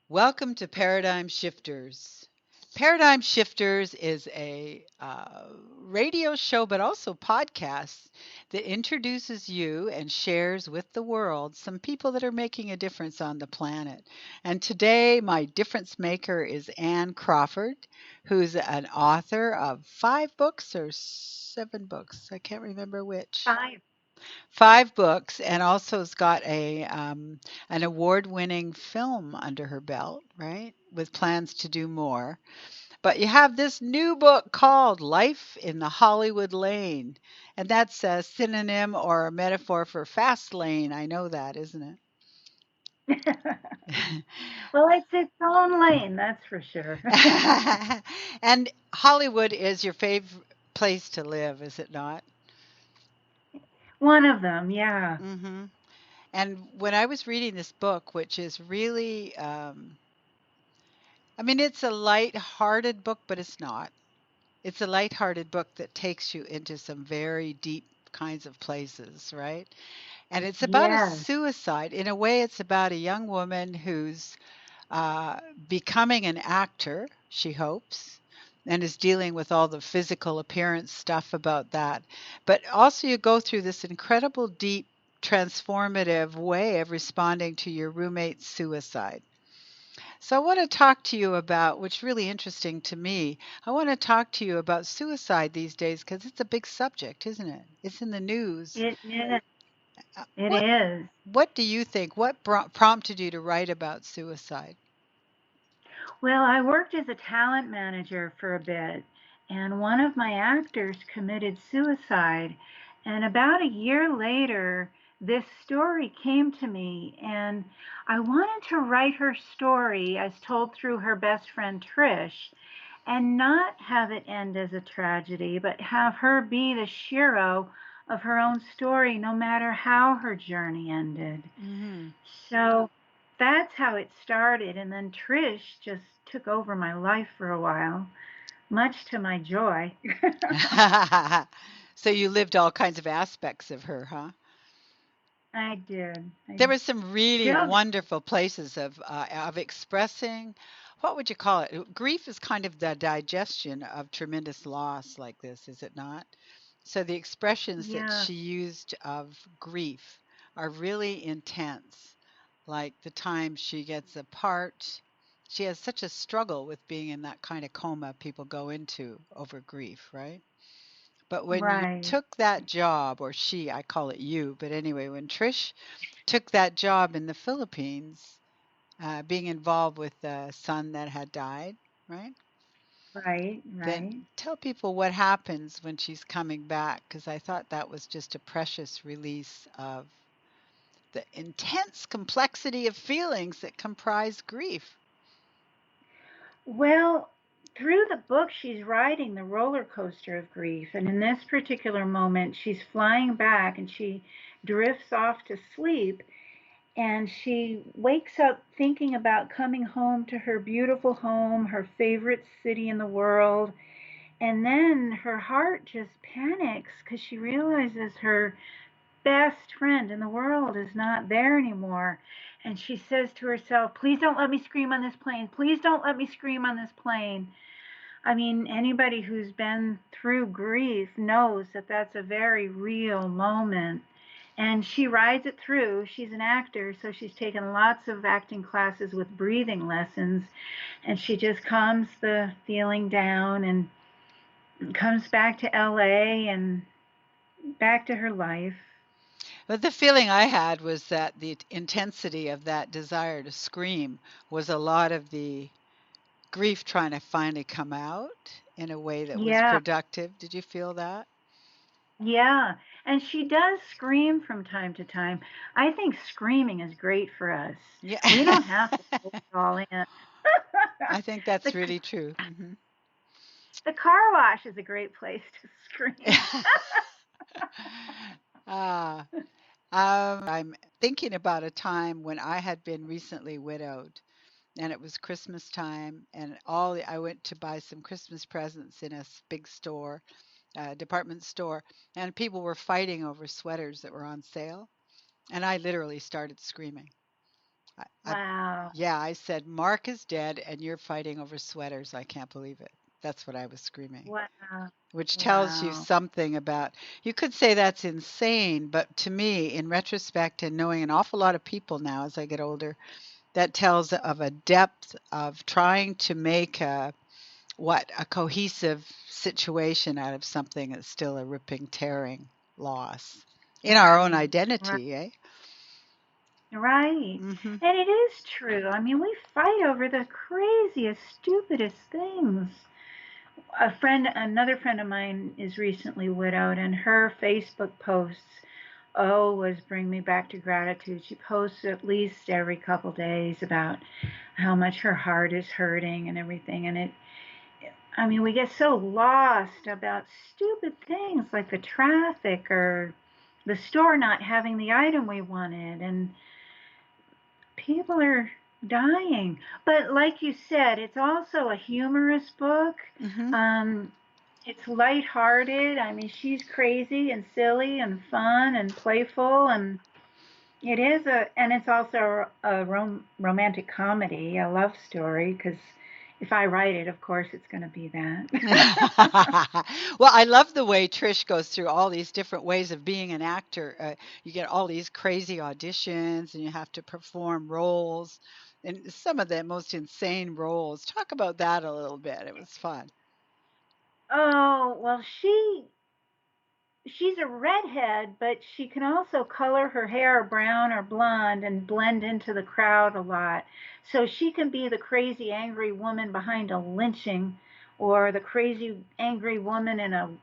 Welcome to Paradigm Shifters. Paradigm Shifters is a radio show, but also podcast that introduces you and shares with the world some people that are making a difference on the planet. And today, my difference maker is Anne Crawford, who's an author of 5 books or 7 books. I can't remember which. 5. 5 books, and also has got a an award-winning film under her belt, right? With plans to do more. But you have this new book called Life in the Hollywood Lane, and that's a synonym or a metaphor for fast lane. I know that, isn't Well, it's its own lane, that's for sure. it? And Hollywood is your favorite place to live, is it not? One of them, yeah. Hmm. And when I was reading this book, which is really I mean, it's a light-hearted book, but it's not. It's a light-hearted book that takes you into some very deep kinds of places, right? And it's about a Yes. suicide. In a way, it's about a young woman who's uh, becoming an actor, she hopes, and is dealing with all the physical appearance stuff about that. But also, you go through this incredible, deep, transformative way of responding to your roommate's suicide. So I want to talk to you about, which is really interesting to me. I want to talk to you about suicide these days because it's a big subject, isn't it? It's in the news. It is. It What is. what do you think? What prompted you to write about suicide? Well, I worked as a talent manager for a bit, and one of my actors committed suicide. And about a year later, this story came to me, and I wanted to write her story as told through her best friend Trish, and not have it end as a tragedy, but have her be the hero of her own story, no matter how her journey ended. Hmm. So that's how it started. And then Trish just took over my life for a while, much to my joy. So you lived all kinds of aspects of her, huh? I did. I There were some really still do. wonderful places of expressing, what would you call it? Grief is kind of the digestion of tremendous loss like this, is it not? So the expressions that Yeah, she used of grief are really intense. Like the time she gets apart, she has such a struggle with being in that kind of coma people go into over grief, right? But when you right. took that job, or she, I call it you, but anyway, when Trish took that job in the Philippines, being involved with the son that had died, right? Right, Then right. tell people what happens when she's coming back, because I thought that was just a precious release of the intense complexity of feelings that comprise grief. Well, through the book, she's riding the roller coaster of grief. And in this particular moment, she's flying back and she drifts off to sleep. And she wakes up thinking about coming home to her beautiful home, her favorite city in the world. And then her heart just panics because she realizes her best friend in the world is not there anymore. And she says to herself, please don't let me scream on this plane. Please don't let me scream on this plane. I mean, anybody who's been through grief knows that that's a very real moment. And she rides it through. She's an actor, so she's taken lots of acting classes with breathing lessons. And she just calms the feeling down and comes back to LA and back to her life. But the feeling I had was that the intensity of that desire to scream was a lot of the grief trying to finally come out in a way that was Yeah, productive. Did you feel that? yeah. And she does scream from time to time. I think screaming is great for us. Yeah. We don't have to hold it all in. I think the that's really true. Hmm. the car wash is a great place to scream. Ah, I'm thinking about a time when I had been recently widowed, and it was Christmas time, and I went to buy some Christmas presents in a big store, department store, and people were fighting over sweaters that were on sale, and I literally started screaming. I, Wow. yeah, I said, Mark is dead and you're fighting over sweaters. I can't believe it. That's what I was screaming, Wow. which tells you Wow. something about, you could say that's insane, but to me, in retrospect and knowing an awful lot of people now as I get older, that tells of a depth of trying to make a cohesive situation out of something that's still a ripping, tearing loss in our own Right. Right. identity, eh? Right. Hmm. And it is true. I mean, we fight over the craziest, stupidest things. Another friend of mine is recently widowed, and her Facebook posts always bring me back to gratitude. She posts at least every couple days about how much her heart is hurting and everything. And I mean, we get so lost about stupid things like the traffic or the store not having the item we wanted, and people are dying. But like you said, it's also a humorous book. Hmm. Um, it's lighthearted. I mean, she's crazy and silly and fun and playful, and and it's also a romantic comedy, a love story. Because if I write it, of course, it's going to be that. Well, I love the way Trish goes through all these different ways of being an actor. You get all these crazy auditions and you have to perform roles and some of the most insane roles. Talk about that a little bit. It was fun. Oh, well, she's a redhead, but she can also color her hair brown or blonde and blend into the crowd a lot. So she can be the crazy angry woman behind a lynching, or the crazy angry woman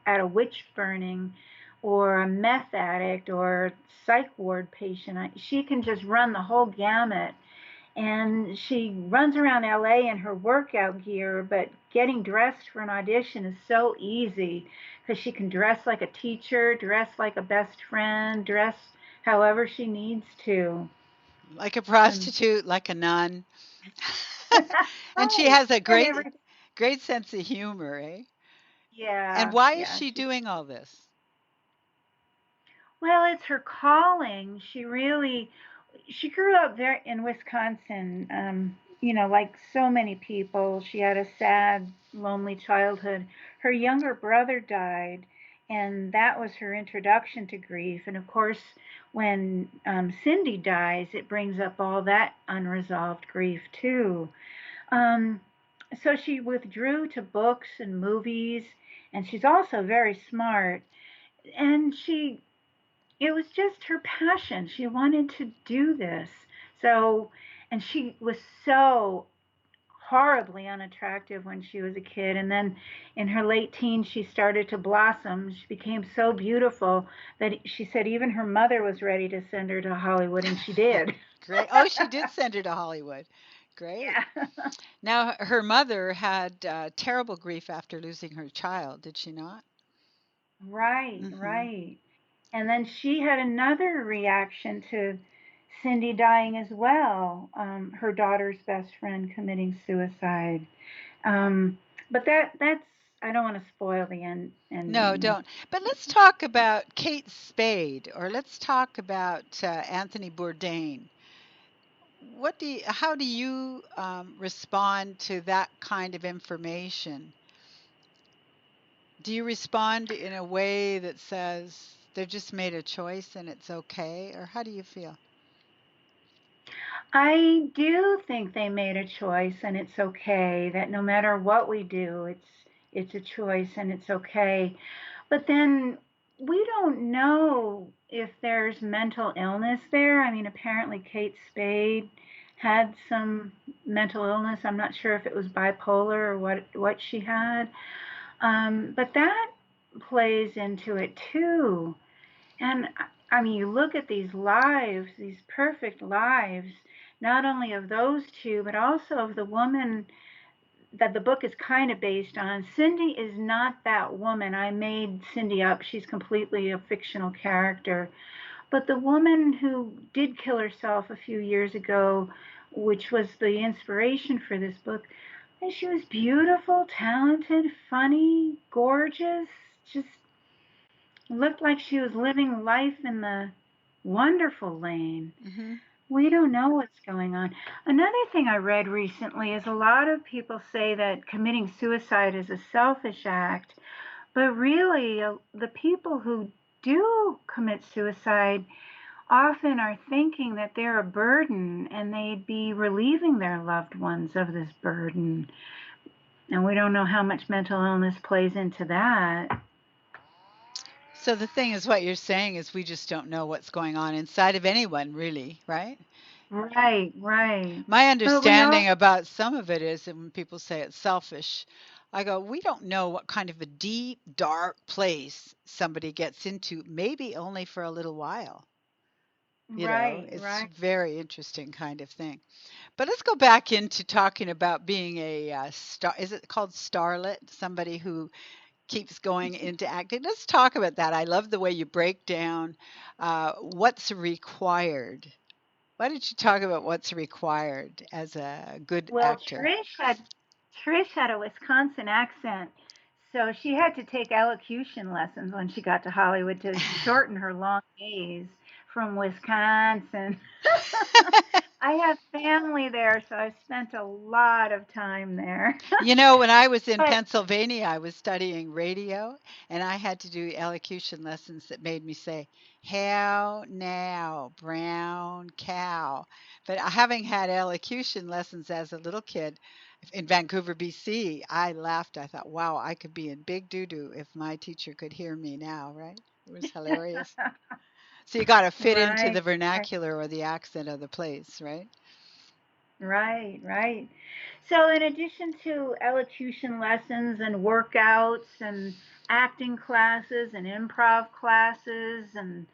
at a witch burning, or a meth addict, or psych ward patient. She can just run the whole gamut, and she runs around LA in her workout gear, but getting dressed for an audition is so easy because she can dress like a teacher, dress like a best friend, dress however she needs to. Like a And prostitute, like a nun. And she right, has a and great, every great sense of humor, eh? And yeah, why is yeah, she she doing all this? well, it's her calling. She grew up there in Wisconsin. Like so many people, she had a sad, lonely childhood. Her younger brother died, and that was her introduction to grief. And of course, when Cindy dies, it brings up all that unresolved grief too. Um, so she withdrew to books and movies, and she's also very smart. And it was just her passion. She wanted to do this. So, and she was so horribly unattractive when she was a kid. And then in her late teens, she started to blossom. She became so beautiful that she said even her mother was ready to send her to Hollywood, and she did. Great. Oh, she did send her to Hollywood. Great. Yeah. Now, her mother had terrible grief after losing her child, did she not? Right, Hmm. right. And then she had another reaction to Cindy dying as well, her daughter's best friend committing suicide. Um, but that's I don't want to spoil the No, ending. don't. But let's talk about Kate Spade, or let's talk about Anthony Bourdain. How do you respond to that kind of information? Do you respond in a way that says they've just made a choice and it's okay, or how do you feel? I do think they made a choice, and it's okay that no matter what we do, it's a choice and it's okay. But then we don't know if there's mental illness there. I mean, apparently Kate Spade had some mental illness. I'm not sure if it was bipolar or what she had. But that plays into it too. And I mean, you look at these lives, these perfect lives, not only of those two, but also of the woman that the book is kind of based on. Cindy is not that woman. I made Cindy up. She's completely a fictional character. But the woman who did kill herself a few years ago, which was the inspiration for this book, and she was beautiful, talented, funny, gorgeous, just looked like she was living life in the wonderful lane. Hmm. We don't know what's going on. Another thing I read recently is a lot of people say that committing suicide is a selfish act, but really, the people who do commit suicide often are thinking that they're a burden and they'd be relieving their loved ones of this burden. And we don't know how much mental illness plays into that. So the thing is, what you're saying is we just don't know what's going on inside of anyone, really, right? Right, right. My But we understanding all, about some of it is that when people say it's selfish, I go, we don't know what kind of a deep, dark place somebody gets into, maybe only for a little while. right, It's right. very interesting kind of thing. But let's go back into talking about being a star. Is it called starlet? Somebody who keeps going into acting. Let's talk about that. I love the way you break down what's required. Why don't you talk about what's required as a good Well, actor? Trish had a Wisconsin accent, so she had to take elocution lessons when she got to Hollywood to shorten her long days from Wisconsin. I have family there, so I spent a lot of time there. When I was in But Pennsylvania, I was studying radio, and I had to do elocution lessons that made me say, "How now, brown cow." But having had elocution lessons as a little kid in Vancouver, BC, I laughed. I thought, wow, I could be in big doo doo if my teacher could hear me now, right? It was hilarious. So you got to fit into right, the vernacular or the accent of the place, right? right, right. So, in addition to elocution lessons and workouts and acting classes and improv classes and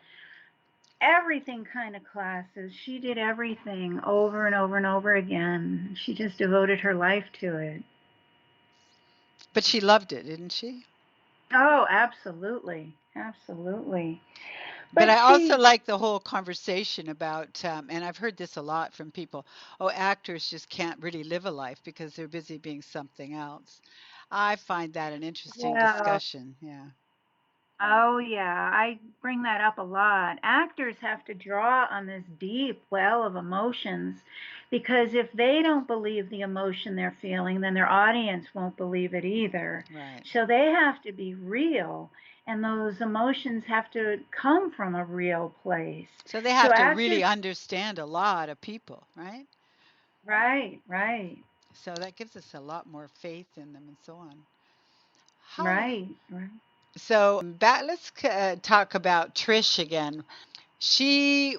everything kind of classes, she did everything over and over and over again. She just devoted her life to it. But she loved it, didn't she? Oh, absolutely. Absolutely. But But I also she, like the whole conversation about, and I've heard this a lot from people, oh, actors just can't really live a life because they're busy being something else. I find that an interesting yeah. discussion. Yeah. Oh, yeah, I bring that up a lot. Actors have to draw on this deep well of emotions because if they don't believe the emotion they're feeling, then their audience won't believe it either. Right. So they have to be real, and those emotions have to come from a real place. So they So have to really actors, understand a lot of people, right? right, right, So that gives us a lot more faith in them and so on. How, right, right. so back, let's talk about Trish again. She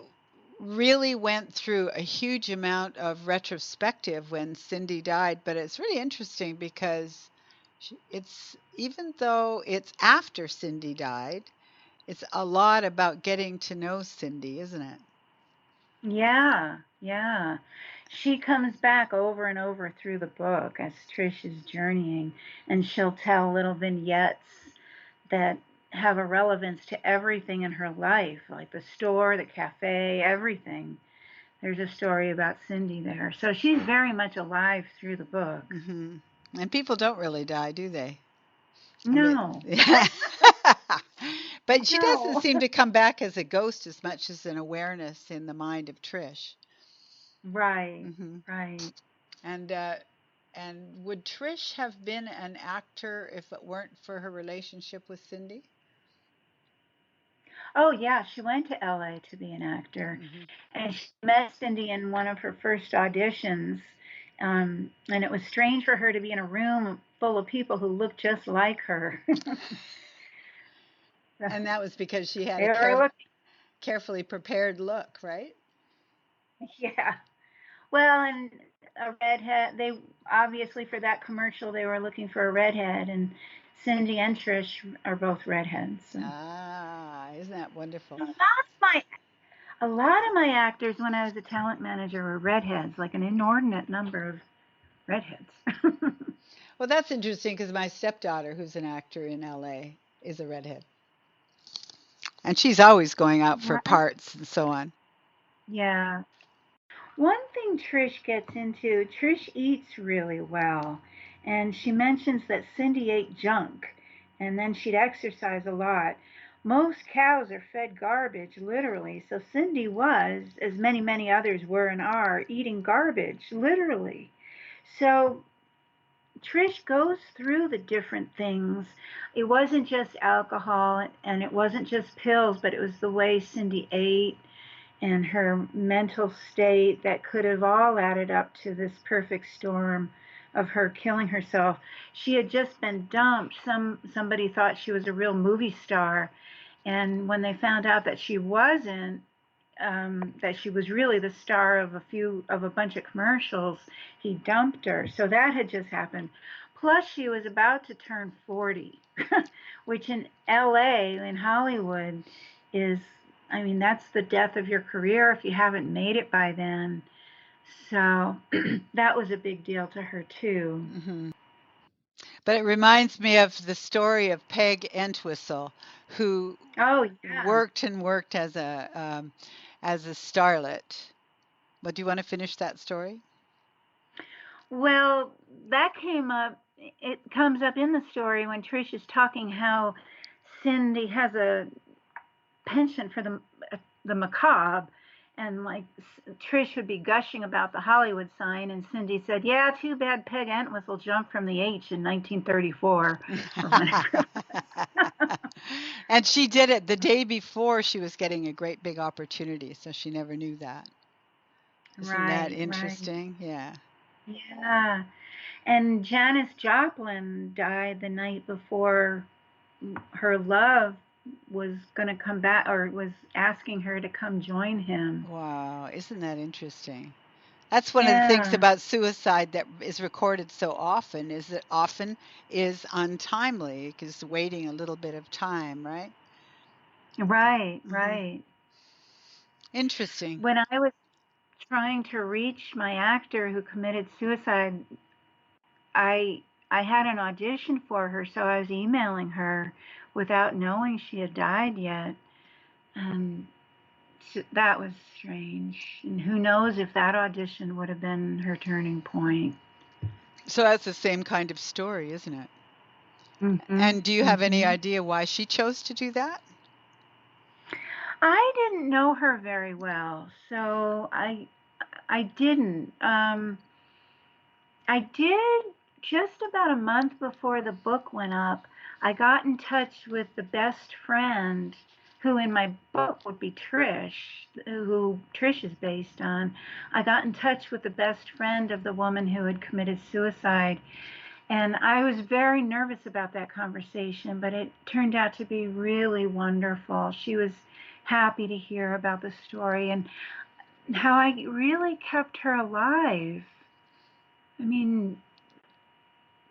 really went through a huge amount of retrospective when Cindy died, but it's really interesting because it's even though it's after Cindy died, it's a lot about getting to know Cindy, isn't it? Yeah, yeah. She comes back over and over through the book as Trish is journeying, and she'll tell little vignettes that have a relevance to everything in her life, like the store, the cafe, everything. There's a story about Cindy there. So she's very much alive through the books. Hmm. And people don't really die, do they? I mean, No, yeah. But she doesn't no. seem to come back as a ghost as much as an awareness in the mind of Trish. Right, Hmm. right. And would Trish have been an actor if it weren't for her relationship with Cindy? Oh, yeah, she went to LA to be an actor. Hmm. And she met Cindy in one of her first auditions. And it was strange for her to be in a room full of people who looked just like her. And that was because she had They a were looking, carefully prepared look, right? yeah. Well, and a redhead, they obviously for that commercial, they were looking for a redhead. And Cindy and Trish are both redheads. So. Ah, isn't that wonderful? My, a lot of my actors when I was a talent manager were redheads, like an inordinate number of redheads. Well, that's interesting because my stepdaughter, who's an actor in LA, is a redhead. And she's always going out for Right? parts and so on. Yeah. One thing Trish gets into, Trish eats really well. And she mentions that Cindy ate junk and then she'd exercise a lot. most cows are fed garbage, literally. So Cindy was, as many others were and are, eating garbage, literally. So Trish goes through the different things. It wasn't just alcohol and it wasn't just pills, but it was the way Cindy ate and her mental state that could have all added up to this perfect storm of her killing herself. She had just been dumped. Somebody thought she was a real movie star, and when they found out that she wasn't, that she was really the star of a bunch of commercials, he dumped her. So that had just happened. Plus, she was about to turn 40, which in LA, in Hollywood, is, I mean, that's the death of your career if you haven't made it by then. So that was a big deal to her, too. Hmm. But it reminds me of the story of Peg Entwistle, who Oh, yeah. worked and worked as a starlet. But do you want to finish that story? Well, that came up, it comes up in the story when Trish is talking how Cindy has a penchant for the macabre, and like Trish would be gushing about the Hollywood sign, and Cindy said, "Yeah, too bad Peg Entwistle jumped from the H in 1934 or whatever." And she did it the day before she was getting a great big opportunity, so she never knew that. Isn't that Right, right. interesting? Yeah. Yeah. And Janis Joplin died the night before her love was going to come back, or was asking her to come join him. Wow, isn't that interesting? That's one of the things Yeah. about suicide that is recorded so often is that often is untimely because waiting a little bit of time, right? Right, Hmm. right. Interesting. When I was trying to reach my actor who committed suicide, I I had an audition for her, so I was emailing her without knowing she had died yet. And that was strange. And who knows if that audition would have been her turning point. So that's the same kind of story, isn't it? Mhm. And do you have any Mhm. idea why she chose to do that? I didn't know her very well, so I didn't. I did just about a month before the book went up. I got in touch with the best friend who in my book would be Trish, who Trish is based on. I got in touch with the best friend of the woman who had committed suicide. And I was very nervous about that conversation, but it turned out to be really wonderful. She was happy to hear about the story and how I really kept her alive. I mean,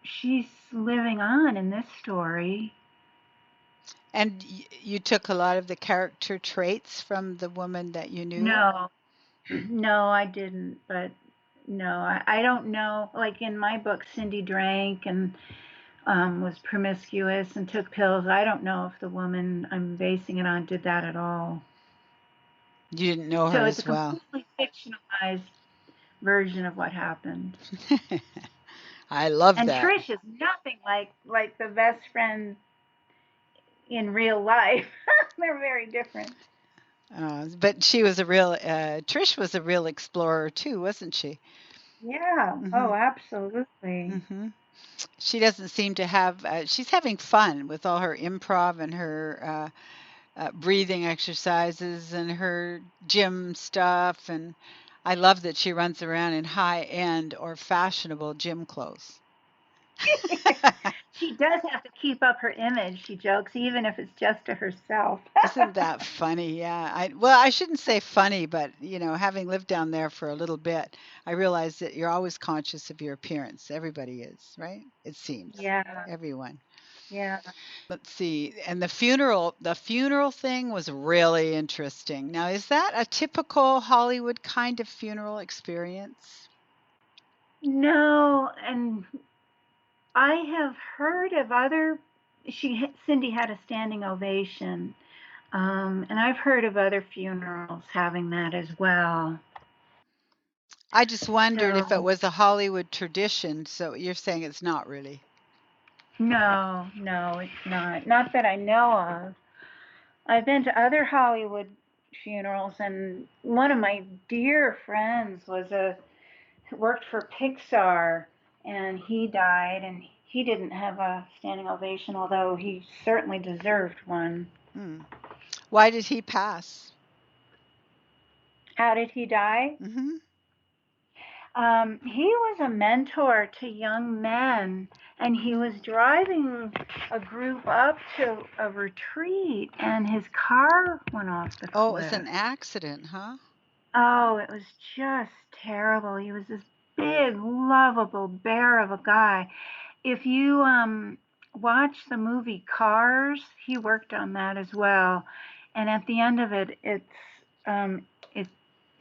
she's living on in this story. And you took a lot of the character traits from the woman that you knew? No, no, I didn't. But no, I don't know. Like in my book, Cindy drank and was promiscuous and took pills. I don't know if the woman I'm basing it on did that at all. You didn't know her So it's a as well. completely fictionalized version of what happened. I love And that. Trish is nothing like the best friend in real life. They're very different. But she was a real, Trish was a real explorer too, wasn't she? Yeah. Hmm. Oh, absolutely. Hmm. She doesn't seem to have, she's having fun with all her improv and her breathing exercises and her gym stuff. And I love that she runs around in high end or fashionable gym clothes. She does have to keep up her image, she jokes, even if it's just to herself. Isn't that funny? Yeah. Well, I shouldn't say funny, but having lived down there for a little bit, I realized that you're always conscious of your appearance. Everybody is, right? It seems. Yeah, Everyone. yeah. Let's see. And the funeral thing was really interesting. Now, is that a typical Hollywood kind of funeral experience? No, and I have heard of other. Cindy had a standing ovation, and I've heard of other funerals having that as well. I just wondered if it So was a Hollywood tradition. So you're saying it's not really. no, no, it's not. Not that I know of. I've been to other Hollywood funerals, and one of my dear friends was a worked for Pixar, and he died, and he didn't have a standing ovation, although he certainly deserved one. Hmm. Why did he pass? How did he die? Hmm. He was a mentor to young men, and he was driving a group up to a retreat, and his car went off the Oh, it was cliff. an accident, huh? Oh, it was just terrible. He was this big, lovable bear of a guy. If you watch the movie Cars, he worked on that as well. And at the end of it, um, it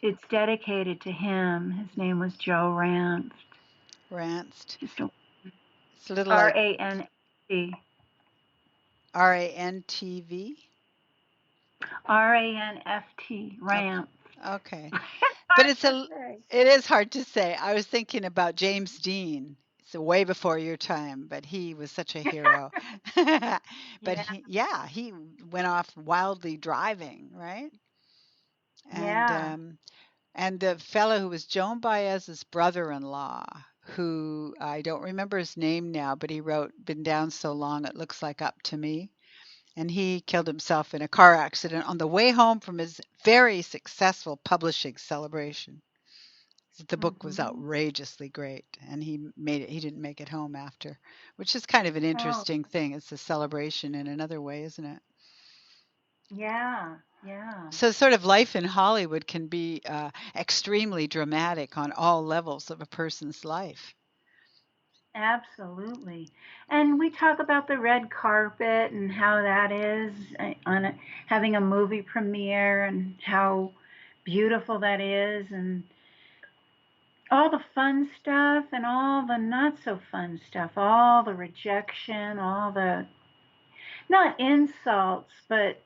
it's dedicated to him. His name was Joe Ranft. Ranst. Just a It's a little like Ranft. RANTV. Ranft. Okay. Ranft. Okay. But Hard it's to a say. it is hard to say. I was thinking about James Dean. It's way before your time, but he was such a hero. But Yeah, he went off wildly driving, right? And yeah. um and the fellow who was Joan Baez's brother-in-law, who I don't remember his name now, but he wrote "Been Down So Long It Looks Like Up to Me." And he killed himself in a car accident on the way home from his very successful publishing celebration. The book was Mhm. outrageously great, and he didn't make it home after, which is kind of an Oh, interesting thing. It's a celebration in another way, isn't it? yeah, yeah. So sort of life in Hollywood can be extremely dramatic on all levels of a person's life. Absolutely. And we talk about the red carpet and how that is having a movie premiere and how beautiful that is, and all the fun stuff and all the not so fun stuff, all the rejection, all the not insults, but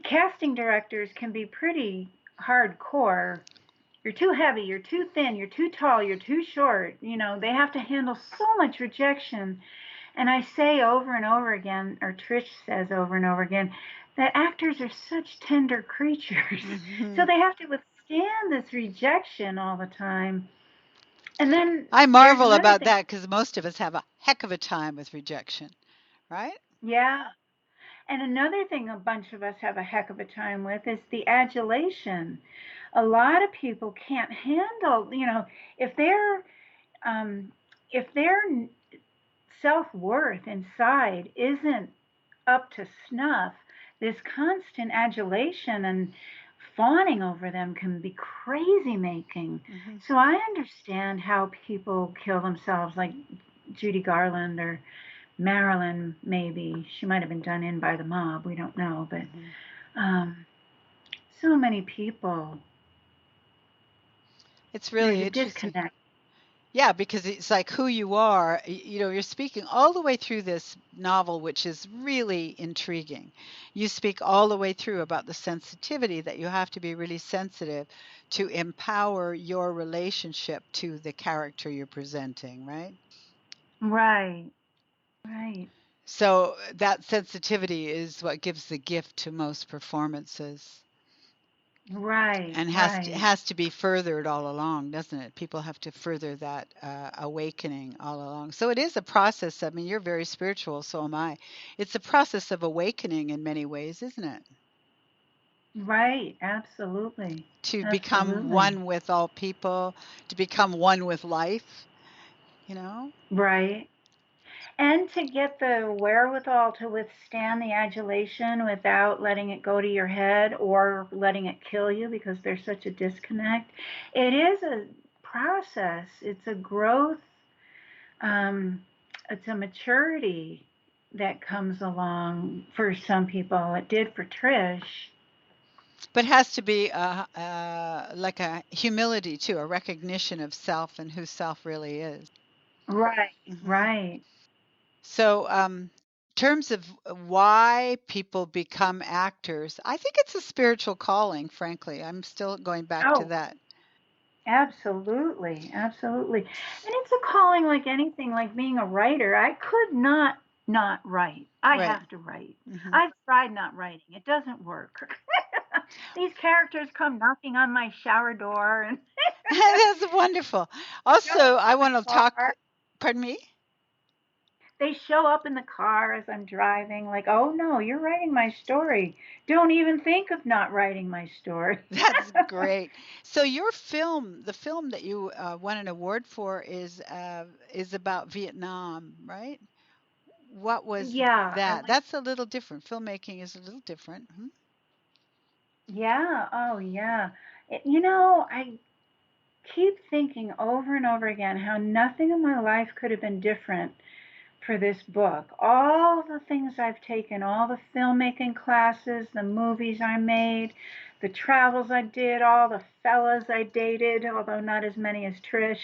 casting directors can be pretty hardcore. You're too heavy, you're too thin, you're too tall, you're too short. They have to handle so much rejection. And I say over and over again, or Trish says over and over again, that actors are such tender creatures. So Hmm. they have to withstand this rejection all the time. And then I there's marvel another about thing. that because most of us have a heck of a time with rejection, right? Yeah. And another thing a bunch of us have a heck of a time with is the adulation. A lot of people can't handle, if they're um, if their self-worth inside isn't up to snuff, this constant adulation and fawning over them can be crazy making. Hmm. So I understand how people kill themselves, like Judy Garland or Marilyn, maybe. She might have been done in by the mob. We don't know. But Hmm. um, so many people, It's there's really a interesting. disconnect. Yeah, because it's like who you are. You're speaking all the way through this novel, which is really intriguing. You speak all the way through about the sensitivity that you have to be really sensitive to empower your relationship to the character you're presenting, right? Right, right, So that sensitivity is what gives the gift to most performances. right, And right. has to be furthered all along, doesn't it? People have to further that awakening all along. So it is a process. I mean, you're very spiritual, so am I. It's a process of awakening in many ways, isn't it? Right, absolutely. To become Absolutely. one with all people, to become one with life, you know? Right. And to get the wherewithal to withstand the adulation without letting it go to your head or letting it kill you because there's such a disconnect. It is a process, it's a growth, um, it's a maturity that comes along for some people. It did for Trish. But it has to be like a humility too, a recognition of self and who self really is. Right, Hmm. right. So, terms of why people become actors, I think it's a spiritual calling, frankly. I'm still going back to Oh, that. absolutely, absolutely. And it's a calling like anything, like being a writer. I could not. not write. I Right. have to write. Hmm. I've tried not writing. It doesn't work. These characters come knocking on my shower door and That's wonderful. show Also, up I in the want to talk. car. Pardon me? They show up in the car as I'm driving, like, oh no, you're writing my story. Don't even think of not writing my story. That's great. So your film, the film that you won an award for, is about Vietnam, right? What was Yeah, I that? went. That's a little different. Filmmaking is a little different. Hmm. Yeah, oh yeah. I keep thinking over and over again how nothing in my life could have been different for this book. All the things I've taken, all the filmmaking classes, the movies I made, the travels I did, all the fellas I dated, although not as many as Trish.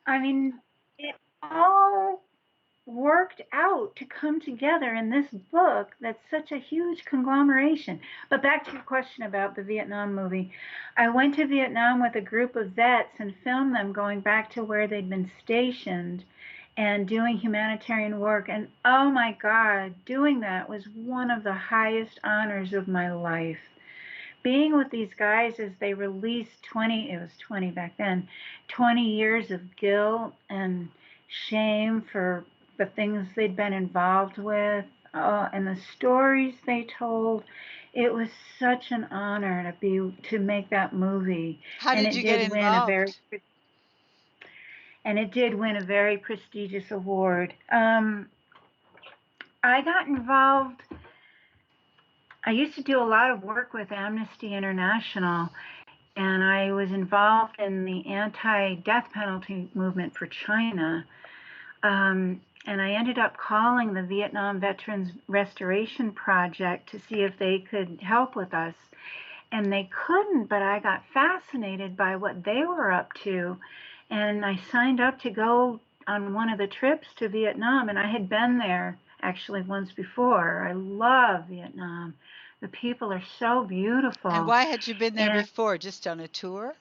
I mean, it all worked out to come together in this book that's such a huge conglomeration. But back to your question about the Vietnam movie. I went to Vietnam with a group of vets and filmed them going back to where they'd been stationed and doing humanitarian work. And oh my God, doing that was one of the highest honors of my life. Being with these guys as they released 20, it was 20 back then, 20 years of guilt and shame for the things they'd been involved with, and the stories they told. It was such an honor to make that movie, How and did it you get did win a very involved? and it did win a very prestigious award. I got involved. I used to do a lot of work with Amnesty International, and I was involved in the anti-death penalty movement for China. And I ended up calling the Vietnam Veterans Restoration Project to see if they could help with us. And they couldn't, but I got fascinated by what they were up to. And I signed up to go on one of the trips to Vietnam. And I had been there actually once before. I love Vietnam. The people are so And beautiful. why had you been there And before? Just on a tour?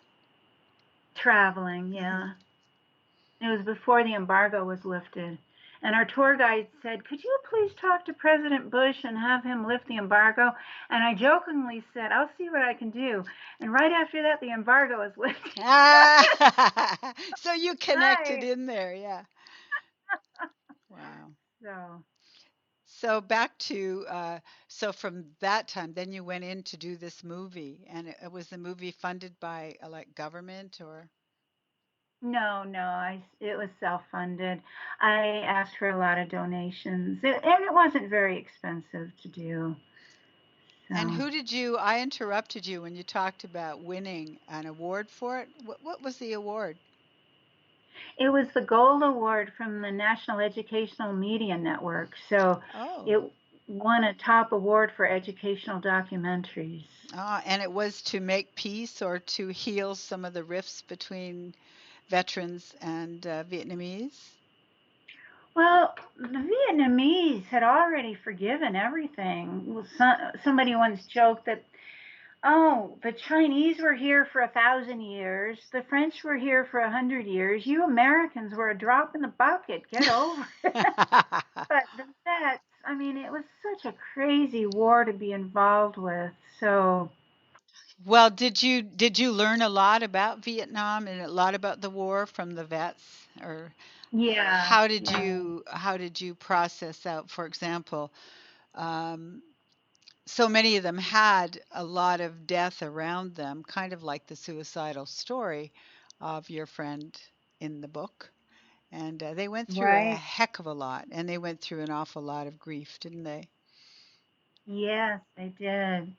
traveling, Hmm. yeah. It was before the embargo was lifted. And our tour guide said, "Could you please talk to President Bush and have him lift the embargo?" And I jokingly said, "I'll see what I can do." And right after that, the embargo was lifted. Ah, so you connected Hi. in there, yeah. Wow. So, So back to so from that time, then you went in to do this movie, and it was the movie funded by like government or no, no, it was self-funded. I asked for a lot of donations, and it wasn't very expensive to do. and So. who did you? I interrupted you when you talked about winning an award for it. What was the award? It was the Gold Award from the National Educational Media Network. So Oh, it won a top award for educational documentaries. and it was to make peace or to heal some of the rifts between veterans and Vietnamese. Well, the Vietnamese had already forgiven everything. Well, somebody once joked that, oh, the Chinese were here for 1,000 years, the French were here for 100 years. You Americans were a drop in the bucket. Get over it. But the vets, I mean, it was such a crazy war to be involved with. So, Well, did you learn a lot about Vietnam and a lot about the war from the vets, or yeah, yeah, how did you process out, for example, um, so many of them had a lot of death around them, kind of like the suicidal story of your friend in the book, and they went through a right. heck of a lot, and they went through an awful lot of grief, didn't they? Yes, they did.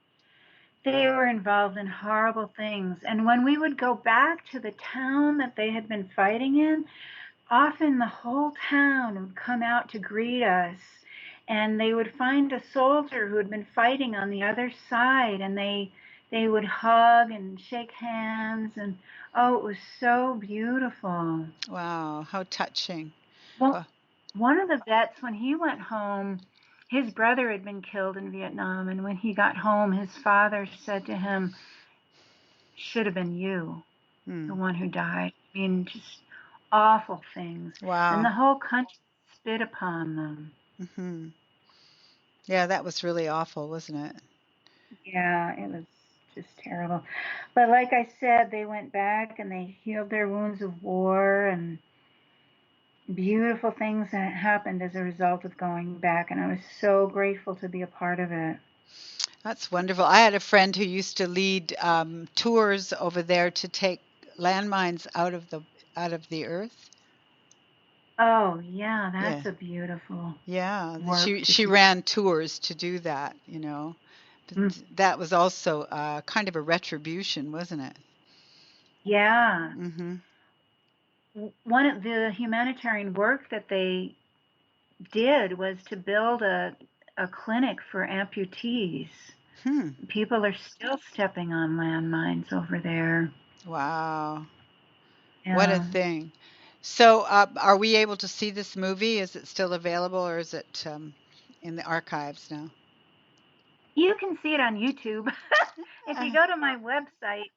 They were involved in horrible things. And when we would go back to the town that they had been fighting in, often the whole town would come out to greet us. And they would find a soldier who had been fighting on the other side, and they would hug and shake hands, and oh, it was so beautiful. Wow, how touching. Well, Well, one of the vets, when he went home, his brother had been killed in Vietnam, and when he got home, his father said to him, "Should have been you, the hmm, one who died." I mean, just awful things. And wow. the whole country spit upon them. Hmm. Yeah, that was really awful, wasn't it? Yeah, it was just terrible. But like I said, they went back and they healed their wounds of war, and beautiful things that happened as a result of going back. And I was so grateful to be a part of it. That's wonderful. I had a friend who used to lead tours over there to take landmines out of the earth. Oh, yeah, Yeah, that's a beautiful yeah. work to She do. ran tours to do that. You know, but Mm, that was also kind of a retribution, wasn't it? yeah. Mm-hmm. One of the humanitarian work that they did was to build a clinic for amputees. Hmm. People are still stepping on landmines over there. Wow. What a Yeah. thing. So, are we able to see this movie? Is it still available, or is it in the archives now? You can see it on YouTube. If you Uh, go to my website,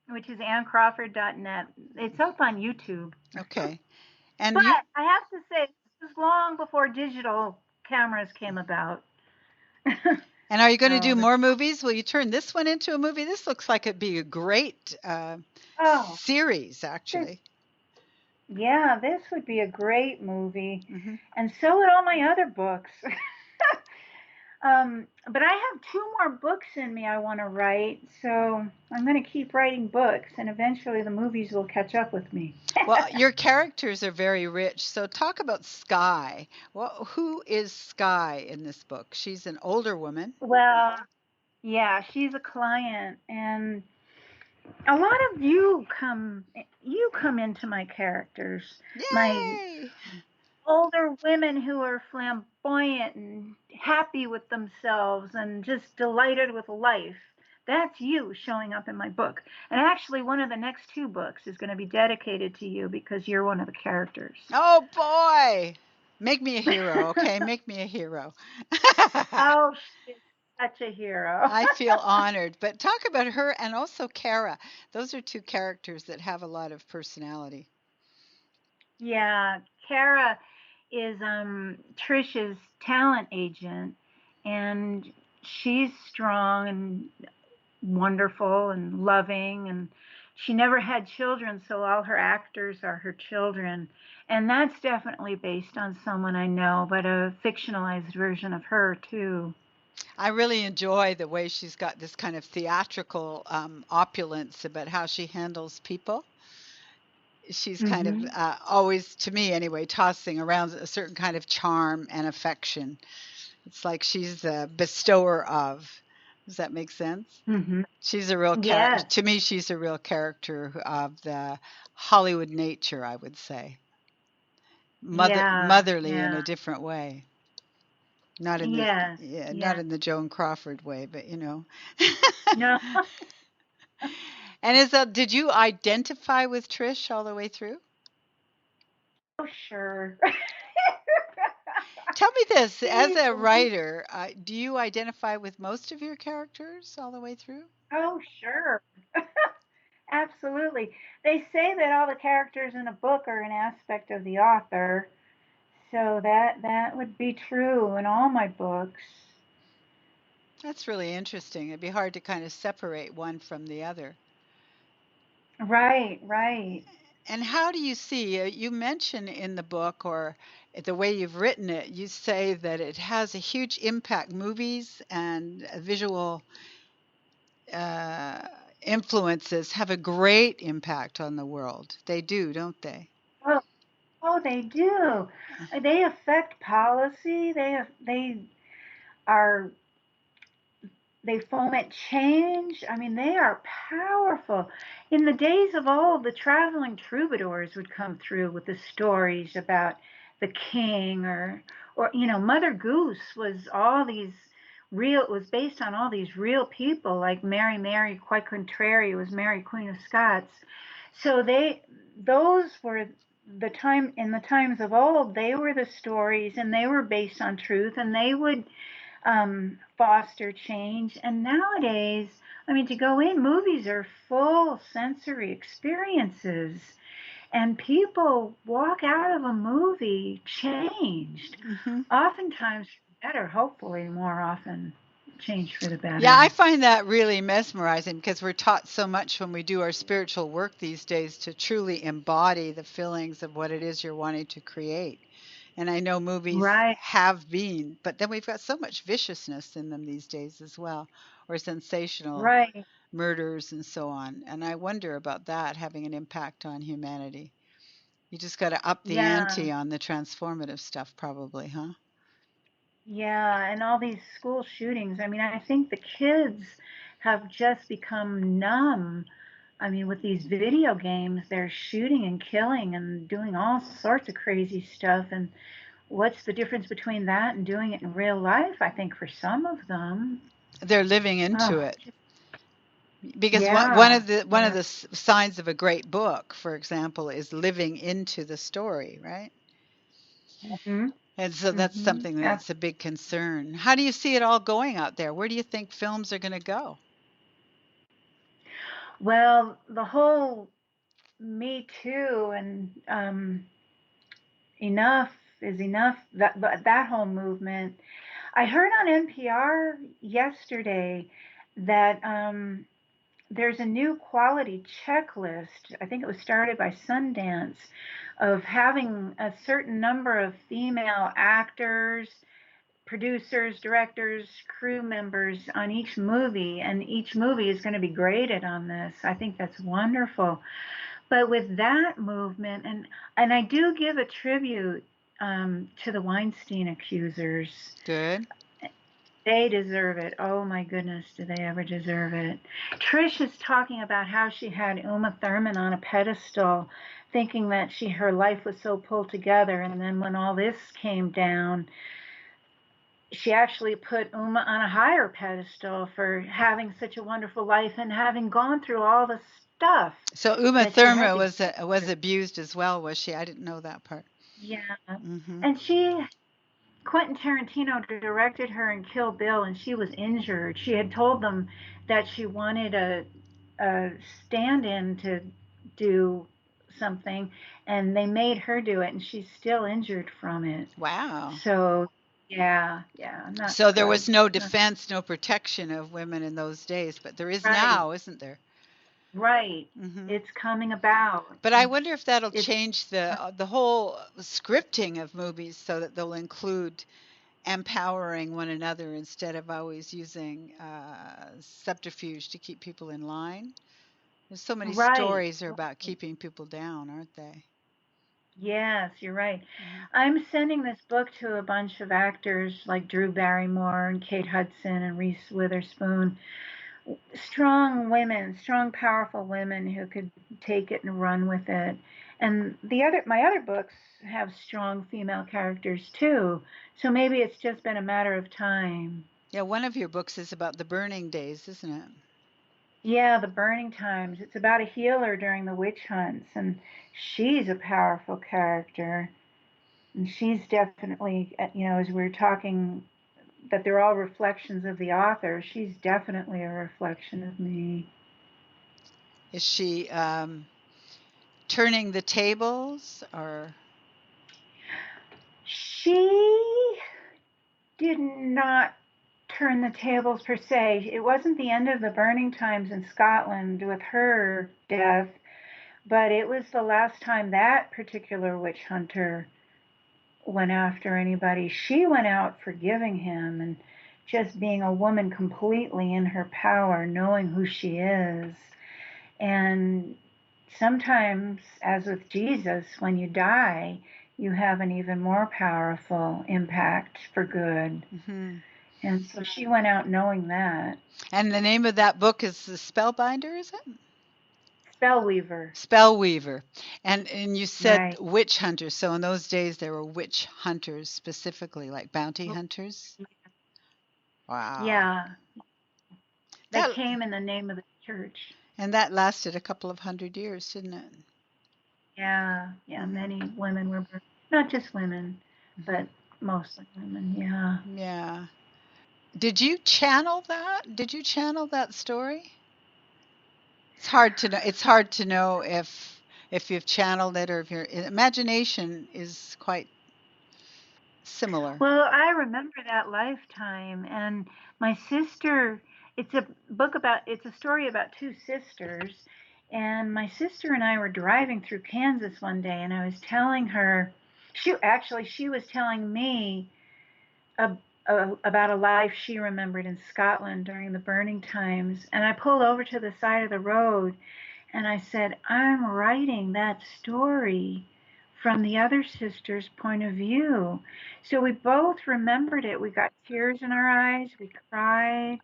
which is anncrawford.net, it's up on YouTube. okay. And But you I have to say, this was long before digital cameras came about. and are you going to do So, more movies? Will you turn this one into a movie? This looks like it'd be a great oh, series, this, actually. yeah, this would be a great movie. Hmm. And so would all my other books. But I have two more books in me I want to write, so I'm going to keep writing books, and eventually the movies will catch up with me. Well, your characters are very rich. So talk about Sky. Well, who is Sky in this book? She's an older woman. Well, yeah, she's a client, and a lot of you come into my characters, my Yay! older women who are flamboyant and happy with themselves and just delighted with life. That's you showing up in my book. And actually, one of the next two books is going to be dedicated to you because you're one of the characters. Oh boy! Make me a hero, okay? Make me a hero. Oh, she's such a hero. I feel honored. But talk about her and also Kara. Those are two characters that have a lot of personality. Yeah, Kara is Trisha's talent agent, and she's strong and wonderful and loving, and she never had children, so all her actors are her children. And that's definitely based on someone I know, but a fictionalized version of her too. I really enjoy the way she's got this kind of theatrical opulence about how she handles people. She's kind of Mhm. always, to me anyway, tossing around a certain kind of charm and affection. It's like she's the bestower of. Does that make sense? Mhm. She's a real character. Yes. To me, she's a real character of the Hollywood nature, I would say. Yeah. Motherly in Yeah. a different way. Not in the Yes. yeah, not Yes. in the Joan Crawford way, but you know. No. And did you identify with Trish all the way through? Oh, sure. Tell me this, as She's a the least. writer, do you identify with most of your characters all the way through? Oh, sure. Absolutely. They say that all the characters in a book are an aspect of the author, so that would be true in all my books. That's really interesting. It'd be hard to kind of separate one from the other. Right, right. And how do you see, you mention in the book or the way you've written it, you say that it has a huge impact. Movies and visual uh, influences have a great impact on the world. They do, don't they? Oh, oh, they do. They affect policy. They are they foment change. I mean, they are powerful. In the days of old, the traveling troubadours would come through with the stories about the king, or Mother Goose was all these real. It was based on all these real people, like Mary quite contrary was Mary Queen of Scots. So those were the time in the times of old. They were the stories, and they were based on truth, and they would foster change. And nowadays, I mean, to go in, movies are full sensory experiences. and people walk out of a movie changed. Hmm. Oftentimes for the better, hopefully more often changed for the Yeah, I better. find that really mesmerizing because we're taught so much when we do our spiritual work these days to truly embody the feelings of what it is you're wanting to create. And I know movies Right, have been, but then we've got so much viciousness in them these days as well, or sensational right. murders and so on. And I wonder about that having an impact on humanity. You just got to up the Yeah, ante on the transformative stuff, probably, huh? yeah. And all these school shootings. I mean, I think the kids have just become numb. I mean, with these video games, they're shooting and killing and doing all sorts of crazy stuff. And what's the difference between that and doing it in real life? I think for some of them. They're living into Oh, it. Because yeah, one of yeah. the signs of a great book, for example, is living into the story, right? Hmm. And so that's Hmm. something that's a big concern. How do you see it all going out there? Where do you think films are going to go? Well, the whole Me Too and enough is enough, that whole movement. I heard on NPR yesterday that there's a new quality checklist. I think it was started by Sundance of having a certain number of female actors, producers, directors, crew members on each movie, and each movie is going to be graded on this. I think that's wonderful. But with that movement, and I do give a tribute to the Weinstein accusers. Good. They deserve it. Oh my goodness, do they ever deserve it? Trish is talking about how she had Uma Thurman on a pedestal, thinking that her life was so pulled together, and then when all this came down, she actually put Uma on a higher pedestal for having such a wonderful life and having gone through all the stuff So Uma that she had Thurman to was abused as well, was she? I didn't know that part. yeah. Hmm. And Quentin Tarantino directed her in Kill Bill, and she was injured. She had told them that she wanted a stand-in to do something, and they made her do it, and she's still injured from it. Wow. So, yeah, yeah, not So there good. was no Not defense, no protection of women in those days, but there is right, now, isn't there? right. Hmm. It's coming about. But I wonder if that'll It's change the whole scripting of movies so that they'll include empowering one another instead of always using subterfuge to keep people in line. There's so many right. stories are about keeping people down, aren't they? Yes, you're right. Hmm. I'm sending this book to a bunch of actors like Drew Barrymore and Kate Hudson and Reese Witherspoon. Strong women, strong, powerful women who could take it and run with it. And my other books have strong female characters too. So maybe it's just been a matter of time. Yeah, one of your books is about the burning days, isn't it? Yeah, the burning times. It's about a healer during the witch hunts, and she's a powerful character. And she's definitely, as we were talking, that they're all reflections of the author, she's definitely a reflection of me. Is she turning the tables or? She did not turn the tables per se. It wasn't the end of the burning times in Scotland with her death, but it was the last time that particular witch hunter went after anybody. She went out forgiving him and just being a woman completely in her power, knowing who she is. And sometimes, as with Jesus, when you die, you have an even more powerful impact for good. Hmm. And so she went out knowing that. And the name of that book is The Spellbinder, is it? Spellweaver. Spellweaver. And you said Right. witch hunters. So in those days there were witch hunters specifically, like bounty hunters. Wow. Yeah. That That came in the name of the church. and that lasted a couple of hundred years, didn't it? Yeah. Yeah. Hmm. Many women were, not just women, but mostly women. Yeah. Yeah. Did you channel that? Did you channel that story? It's hard to know. It's hard to know if if you've channeled it or if your imagination is quite similar. Well, I remember that lifetime, and my sister, it's a it's a story about two sisters, and my sister and I were driving through Kansas one day, and I was telling her, she was telling me a, about a life she remembered in Scotland during the burning times, and I pulled over to the side of the road, and I said, I'm writing that story from the other sister's point of view. So we both remembered it. We got tears in our eyes. We cried.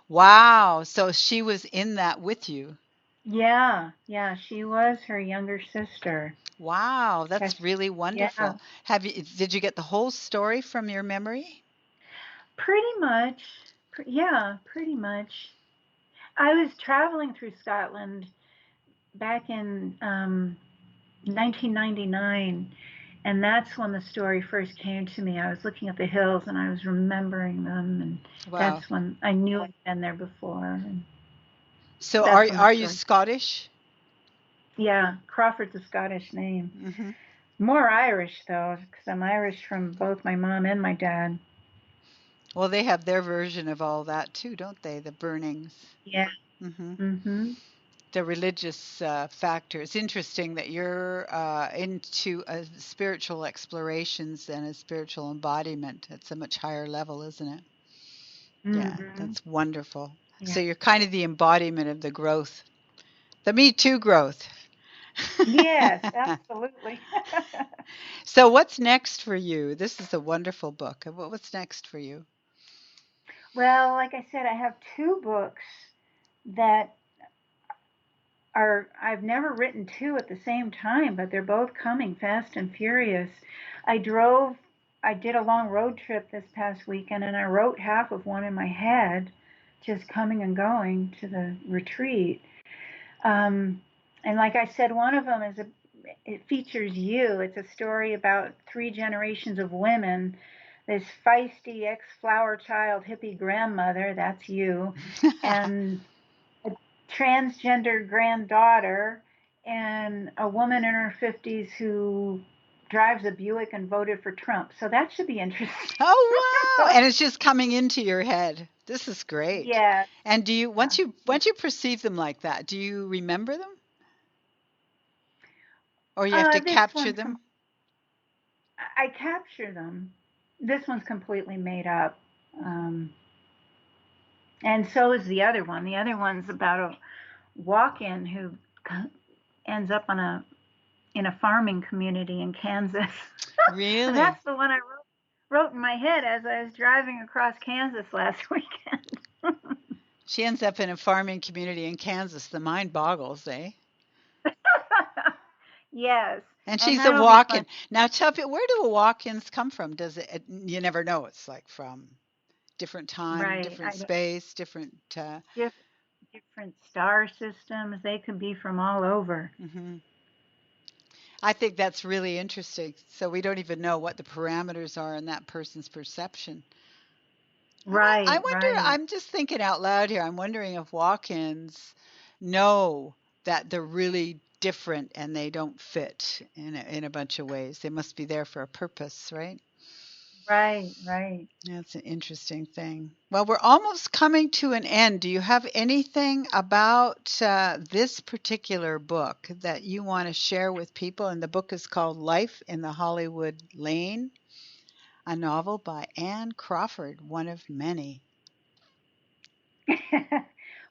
Wow. So she was in that with you. Yeah, yeah, she was her younger sister. Wow, that's 'Cause- really yeah, wonderful. Did you get the whole story from your memory? pretty much. Yeah, pretty much. I was traveling through Scotland back in 1999. And that's when the story first came to me. I was looking at the hills and I was remembering them. And Wow. that's when I knew I'd been there before. And So that's when the are you story. Scottish? Yeah, Crawford's a Scottish name. Hmm. More Irish, though, because I'm Irish from both my mom and my dad. Well, they have their version of all that too, don't they? The burnings. Yeah. Hmm. Mm-hmm. The religious factor. It's interesting that you're into spiritual explorations and a spiritual embodiment. It's a much higher level, isn't it? Yeah, Mm-hmm. that's wonderful. Yeah. So you're kind of the embodiment of the growth, the Me Too growth. Yes, absolutely. So what's next for you? This is a wonderful book. What's next for you? Well, like I said, I have two books that are I've never written two at the same time, but they're both coming fast and furious. I drove, I did a long road trip this past weekend, and I wrote half of one in my head, just coming and going to the retreat. Um, and like I said, one of them it features you. It's a story about three generations of women. This feisty ex-flower child hippie grandmother, that's you, and a transgender granddaughter, and a woman in her 50s who drives a Buick and voted for Trump. So that should be interesting. Oh wow. And it's just coming into your head. This is great. Yeah. And do you Yeah. once you perceive them like that, do you remember them or you have to This capture one's them? I capture them. This one's completely made up. Um, and so is the other one. The other one's about a walk-in who ends up on a in a farming community in Kansas. And Really? that's the one I wrote in my head as I was driving across Kansas last weekend. She ends up in a farming community in Kansas. The mind boggles, eh? Yes, And and she's a that'll be fun. walk-in. Now tell me, where do walk-ins come from? Does you never know. It's like from different time, Right. different space, different Diff- different star systems. They could be from all over. mhm. I think that's really interesting. So we don't even know what the parameters are in that person's perception. I Right, wonder, right. I'm just thinking out loud here. I'm wondering if walk-ins know that they're really different and they don't fit in a bunch of ways. They must be there for a purpose, right? Right, right. That's an interesting thing. Well, we're almost coming to an end. Do you have anything about this particular book that you want to share with people? And the book is called Life in the Hollywood Lane, a novel by Anne Crawford, one of many.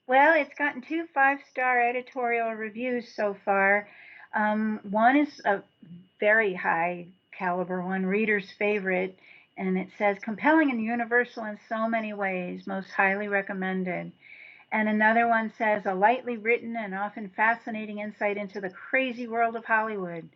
Well, it's gotten two five-star editorial reviews so far. One is a very high caliber one, reader's favorite, and it says compelling and universal in so many ways, most highly recommended. And another one says a lightly written and often fascinating insight into the crazy world of Hollywood.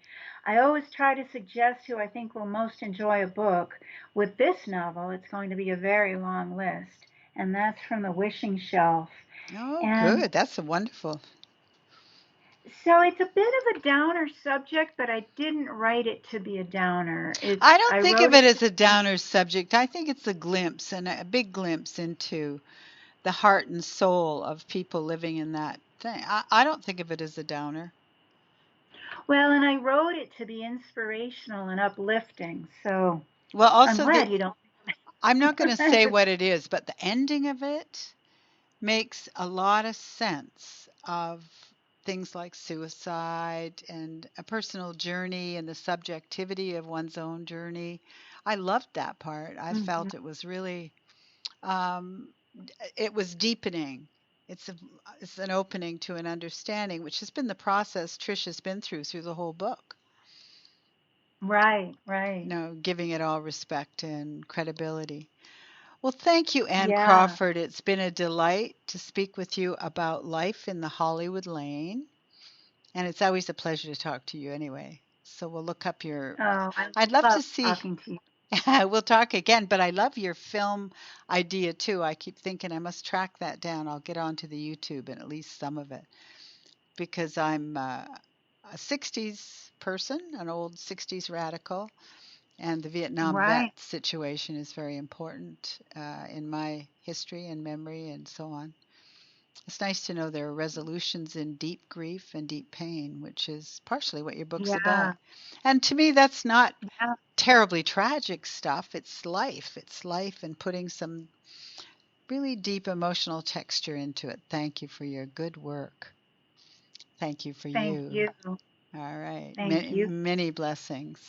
I always try to suggest who I think will most enjoy a book. With this novel, it's going to be a very long list, and that's from the Wishing Shelf. Oh, And good. That's wonderful. so it's a bit of a downer subject, but I didn't write it to be a downer. I don't I think wrote of it it as to a be, downer subject. I think it's a glimpse and a big glimpse into the heart and soul of people living in that thing. I don't think of it as a downer. Well, and I wrote it to be inspirational and uplifting, so Well, I'm also glad you don't. I'm not going to say what it is, but the ending of it makes a lot of sense of things like suicide and a personal journey and the subjectivity of one's own journey. I loved that part. I Mhm. felt it was really, um, it was deepening. It's a, it's an opening to an understanding, which has been the process Trish has been through the whole book. Right, right. Giving it all respect and credibility. Well, thank you, Anne Yeah. Crawford. It's been a delight to speak with you about life in the Hollywood Lane. And it's always a pleasure to talk to you anyway. So we'll look up your. Oh, I I'd love love to see. talking to you. We'll talk again, but I love your film idea too. I keep thinking I must track that down. I'll get onto the YouTube and at least some of it because I'm a 60s person, an old 60s radical, and the Vietnam vet Right. situation is very important in my history and memory and so on. It's nice to know there are resolutions in deep grief and deep pain, which is partially what your book's about. Yeah. And to me, that's not Yeah. terribly tragic stuff. It's life. It's life and putting some really deep emotional texture into it. Thank you for your good work. Thank you for Thank you. you. All right. Thank Many, you. many blessings.